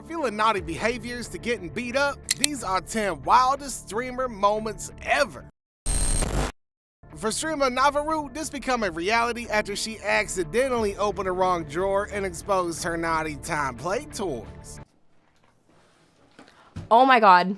revealing naughty behaviors to getting beat up, these are 10 wildest streamer moments ever. For streamer Navaru, this became a reality after she accidentally opened the wrong drawer and exposed her naughty time play toys. Oh my god.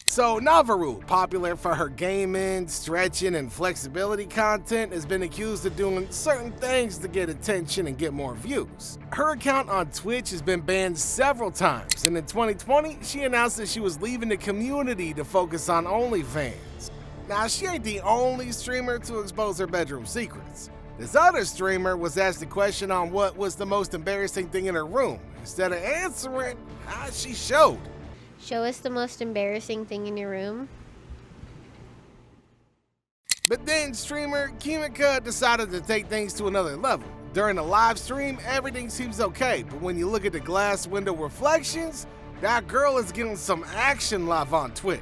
So Navaru, popular for her gaming, stretching, and flexibility content, has been accused of doing certain things to get attention and get more views. Her account on Twitch has been banned several times, and in 2020, she announced that she was leaving the community to focus on OnlyFans. Now, she ain't the only streamer to expose her bedroom secrets. This other streamer was asked a question on what was the most embarrassing thing in her room. Instead of answering, she showed. Show us the most embarrassing thing in your room. But then streamer Kimika decided to take things to another level. During a live stream, everything seems okay, but when you look at the glass window reflections, that girl is getting some action live on Twitch.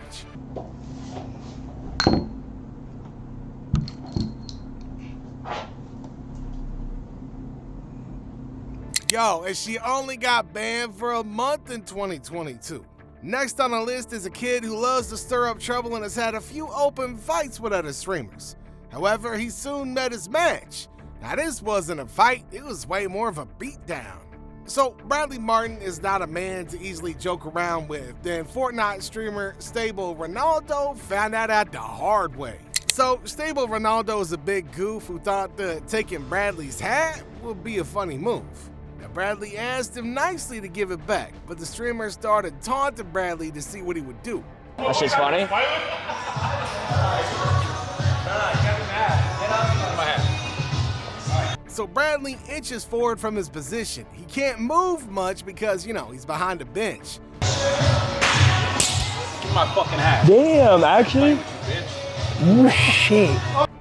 Yo, and she only got banned for a month in 2022. Next on the list is a kid who loves to stir up trouble and has had a few open fights with other streamers. However, he soon met his match. Now this wasn't a fight, it was way more of a beatdown. So Bradley Martin is not a man to easily joke around with. Then Fortnite streamer Stable Ronaldo found that out the hard way. So Stable Ronaldo is a big goof who thought that taking Bradley's hat would be a funny move. Bradley asked him nicely to give it back, but the streamer started taunting Bradley to see what he would do. That shit's funny. So Bradley inches forward from his position. He can't move much because, he's behind a bench. Give my fucking hat. Damn, actually? Oh, shit.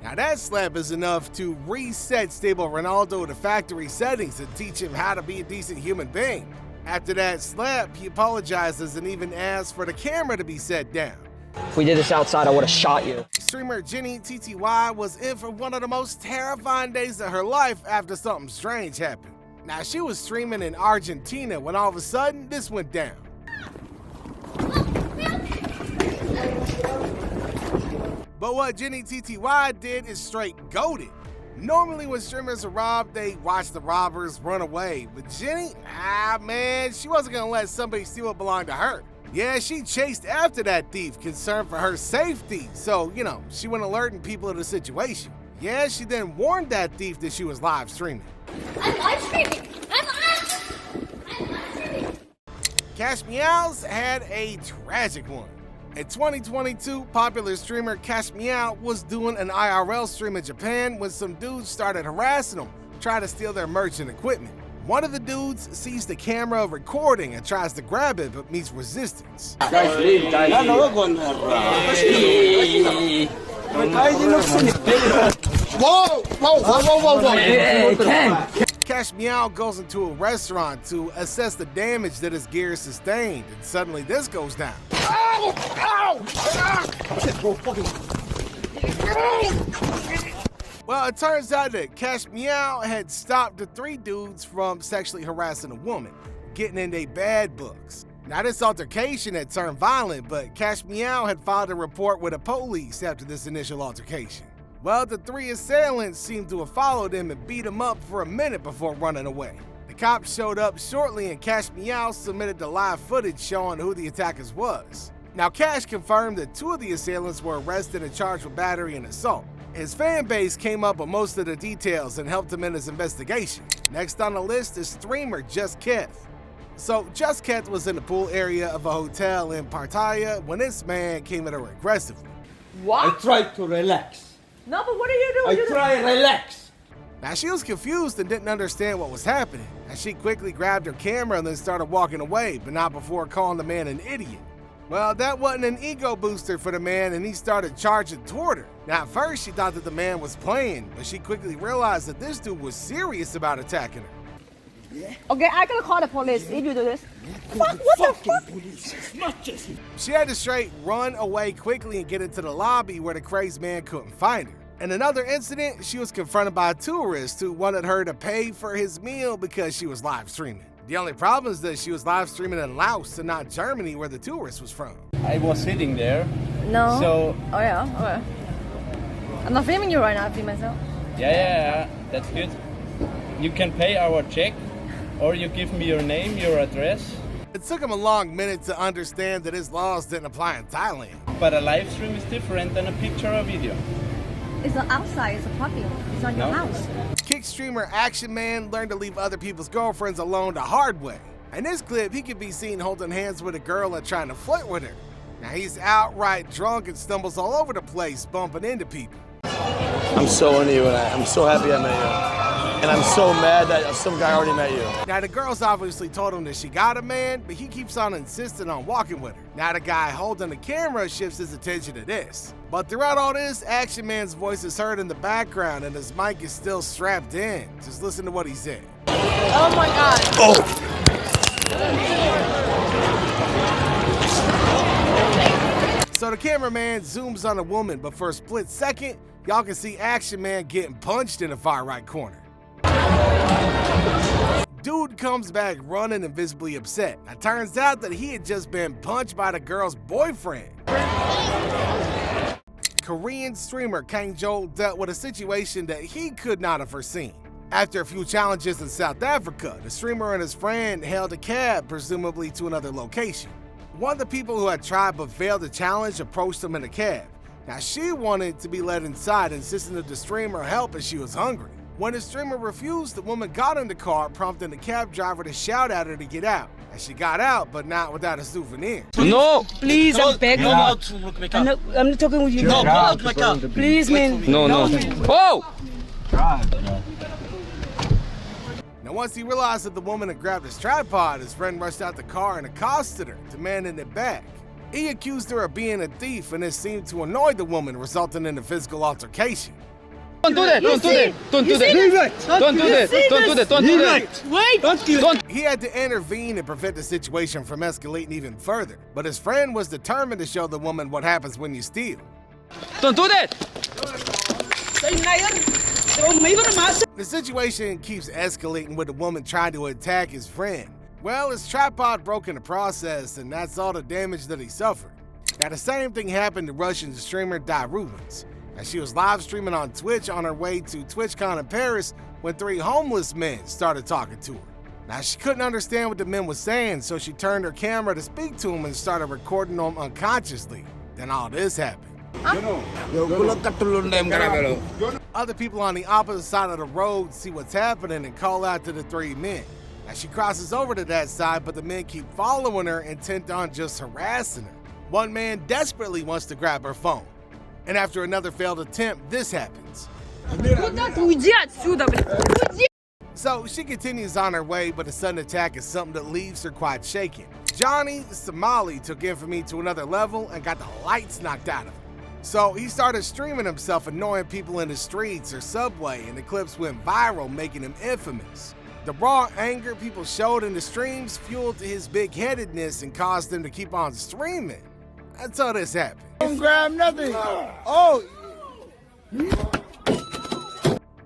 Now that slap is enough to reset Stable Ronaldo to factory settings and teach him how to be a decent human being. After that slap, he apologizes and even asks for the camera to be set down. If we did this outside, I would have shot you. Streamer Jenny TTY was in for one of the most terrifying days of her life after something strange happened. Now she was streaming in Argentina when all of a sudden this went down. But what Jenny TTY did is straight goated. Normally when streamers are robbed, they watch the robbers run away. But Jenny, man, she wasn't gonna let somebody steal what belonged to her. Yeah, she chased after that thief, concerned for her safety. So, she went alerting people of the situation. Yeah, she then warned that thief that she was live streaming. I'm live streaming! I'm live streaming! Cash Meows had a tragic one. In 2022, popular streamer Cash Meow was doing an IRL stream in Japan when some dudes started harassing him, trying to steal their merch and equipment. One of the dudes sees the camera recording and tries to grab it, but meets resistance. Cash Meow goes into a restaurant to assess the damage that his gear sustained, and suddenly this goes down. Well, it turns out that Cash Meow had stopped the 3 dudes from sexually harassing a woman, getting in their bad books. Now this altercation had turned violent, but Cash Meow had filed a report with the police after this initial altercation. Well, the 3 assailants seemed to have followed him and beat him up for a minute before running away. The cops showed up shortly and Cash Meow submitted the live footage showing who the attackers was. Now Cash confirmed that 2 of the assailants were arrested and charged with battery and assault. His fan base came up with most of the details and helped him in his investigation. Next on the list is streamer Just Keth. So Just Keth was in the pool area of a hotel in Pattaya when this man came at her aggressively. What? I tried to relax. No, but what are you doing? I try to relax. Now she was confused and didn't understand what was happening. And she quickly grabbed her camera and then started walking away, but not before calling the man an idiot. Well, that wasn't an ego booster for the man and he started charging toward her. Now at first she thought that the man was playing, but she quickly realized that this dude was serious about attacking her. Okay, I can call the police if you do this. Fuck, what the fuck? Police. Not just him. She had to straight run away quickly and get into the lobby where the crazed man couldn't find her. In another incident, she was confronted by a tourist who wanted her to pay for his meal because she was live streaming. The only problem is that she was live streaming in Laos and not Germany, where the tourist was from. I was sitting there. No. So. Oh yeah. Okay. I'm not filming you right now. I film myself. Yeah, that's good. You can pay our check, or you give me your name, your address. It took him a long minute to understand that his laws didn't apply in Thailand. But a live stream is different than a picture or video. It's not outside. It's a parking. It's not your house. Kick streamer Action Man learned to leave other people's girlfriends alone the hard way. In this clip, he can be seen holding hands with a girl and trying to flirt with her. Now he's outright drunk and stumbles all over the place, bumping into people. I'm so into you, and I'm so happy I met you. And I'm so mad that some guy already met you. Now the girl's obviously told him that she got a man, but he keeps on insisting on walking with her. Now the guy holding the camera shifts his attention to this. But throughout all this, Action Man's voice is heard in the background and his mic is still strapped in. Just listen to what he said. Oh my God. Oh! So the cameraman zooms on a woman, but for a split second, y'all can see Action Man getting punched in the far right corner. Dude comes back running and visibly upset. It turns out that he had just been punched by the girl's boyfriend. Korean streamer Kang Jo dealt with a situation that he could not have foreseen. After a few challenges in South Africa, the streamer and his friend hailed a cab, presumably to another location. One of the people who had tried but failed the challenge approached him in a cab. Now she wanted to be let inside, insisting that the streamer help as she was hungry. When the streamer refused, the woman got in the car, prompting the cab driver to shout at her to get out. And she got out, but not without a souvenir. No! Please, I'm begging. I'm not talking with you. No, Get out, my car. Please, man. No. Oh! Now once he realized that the woman had grabbed his tripod, his friend rushed out the car and accosted her, demanding it back. He accused her of being a thief, and this seemed to annoy the woman, resulting in a physical altercation. Don't do that! Don't do that! Don't do that! Don't do that! Don't do that! Don't do that! Wait. Don't! He had to intervene and prevent the situation from escalating even further, but his friend was determined to show the woman what happens when you steal. Don't do that! The situation keeps escalating with the woman trying to attack his friend. Well, his tripod broke in the process, and that's all the damage that he suffered. Now, the same thing happened to Russian streamer Rubens. As she was live streaming on Twitch on her way to TwitchCon in Paris when 3 homeless men started talking to her. Now, she couldn't understand what the men were saying, so she turned her camera to speak to them and started recording them unconsciously. Then all this happened. Other people on the opposite side of the road see what's happening and call out to the 3 men. Now, she crosses over to that side, but the men keep following her, intent on just harassing her. One man desperately wants to grab her phone. And after another failed attempt, this happens. Уйди отсюда, блядь. Уйди. So she continues on her way, but a sudden attack is something that leaves her quite shaken. Johnny Somali took infamy to another level and got the lights knocked out of him. So he started streaming himself annoying people in the streets or subway, and the clips went viral, making him infamous. The raw anger people showed in the streams fueled his big-headedness and caused him to keep on streaming. Until this happened. Don't grab nothing. Oh.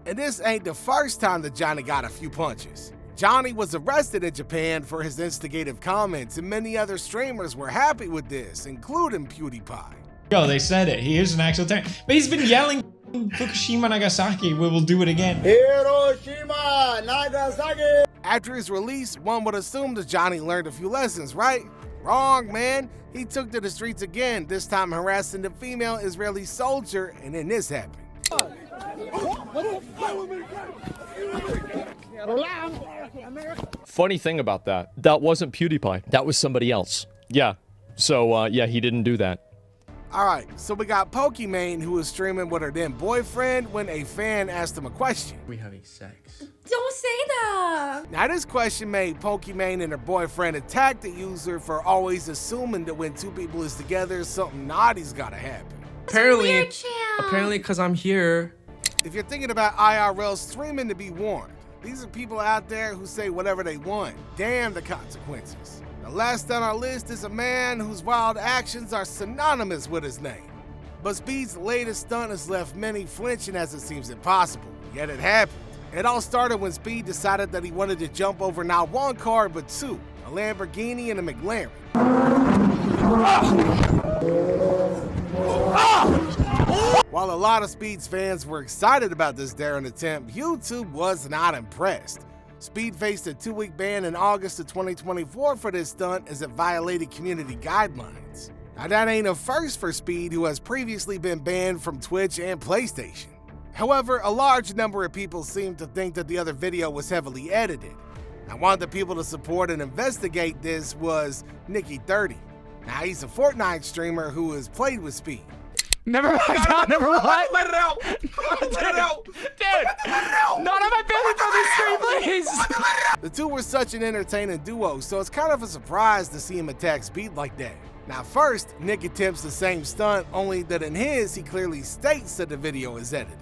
And this ain't the first time that Johnny got a few punches. Johnny was arrested in Japan for his instigative comments, and many other streamers were happy with this, including PewDiePie. Yo, they said it. He is an actual terrorist. But he's been yelling Fukushima, Nagasaki, we will do it again. Hiroshima, Nagasaki. After his release, one would assume that Johnny learned a few lessons, right? Wrong, man. He took to the streets again, this time harassing the female Israeli soldier, and then this happened. Funny thing about that wasn't PewDiePie. That was somebody else. Yeah. So, yeah, he didn't do that. Alright, so we got Pokimane, who was streaming with her then boyfriend when a fan asked him a question. We having sex. Don't say that. Now this question made Pokimane and her boyfriend attack the user for always assuming that when 2 people is together, something naughty's gotta happen. Apparently, because I'm here. If you're thinking about IRL streaming, to be warned. These are people out there who say whatever they want. Damn the consequences. The last on our list is a man whose wild actions are synonymous with his name. But Speed's latest stunt has left many flinching as it seems impossible, yet it happened. It all started when Speed decided that he wanted to jump over not one car but two, a Lamborghini and a McLaren. While a lot of Speed's fans were excited about this daring attempt, YouTube was not impressed. Speed faced a 2-week ban in August of 2024 for this stunt as it violated community guidelines. Now that ain't a first for Speed, who has previously been banned from Twitch and PlayStation. However, a large number of people seemed to think that the other video was heavily edited. Now, one of the people to support and investigate this was Nikki30. Now, he's a Fortnite streamer who has played with Speed. Never mind. Never mind. Let it out! Let it out! Dude, none of my family brothers stream, please. The two were such an entertaining duo, so it's kind of a surprise to see him attack Speed like that. Now first, Nick attempts the same stunt, only that in his, he clearly states that the video is edited.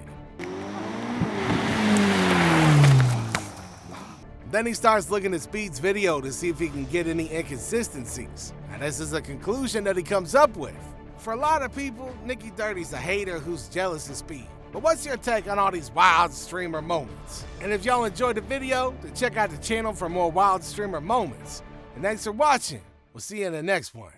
Then he starts looking at Speed's video to see if he can get any inconsistencies. And this is a conclusion that he comes up with. For a lot of people, Nikki30's a hater who's jealous of Speed. But what's your take on all these wild streamer moments? And if y'all enjoyed the video, then check out the channel for more wild streamer moments. And thanks for watching. We'll see you in the next one.